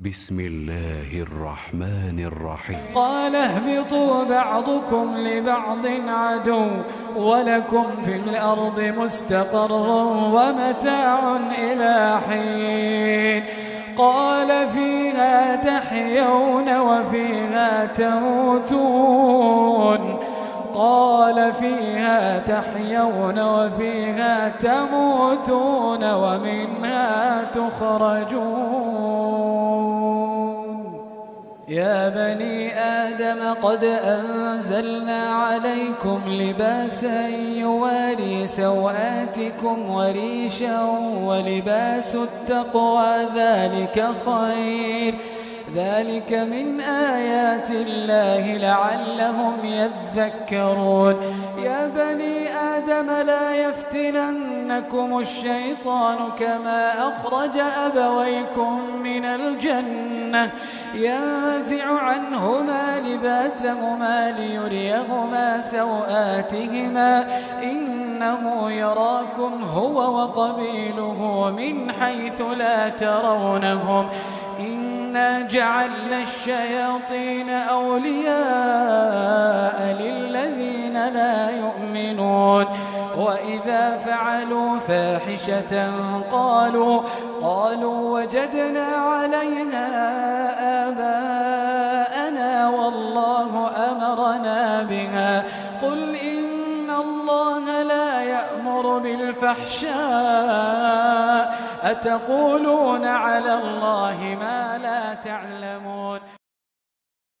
بسم الله الرحمن الرحيم. قال اهبطوا بعضكم لبعض عدو ولكم في الأرض مستقر ومتاع إلى حين. قال فيها تحيون وفيها تموتون. قال فيها تحيون وفيها تموتون ومنها تخرجون. يا بني آدم قد أنزلنا عليكم لباسا يواري سوآتكم وريشا ولباس التقوى ذلك خير. ذلك من آيات الله لعلهم يذكرون. يا بني آدم لا يفتننكم الشيطان كما أخرج أبويكم من الجنة ينزع عنهما لباسهما ليريهما سوآتهما إنه يراكم هو وقبيله من حيث لا ترونهم إنا جعلنا الشياطين أولياء للذين لا يؤمنون. وإذا فعلوا فاحشة قالوا وجدنا عليها آباءنا والله أمرنا بها. قل إن الله لا يأمر بالفحشاء أتقولون على الله ما لا تعلمون.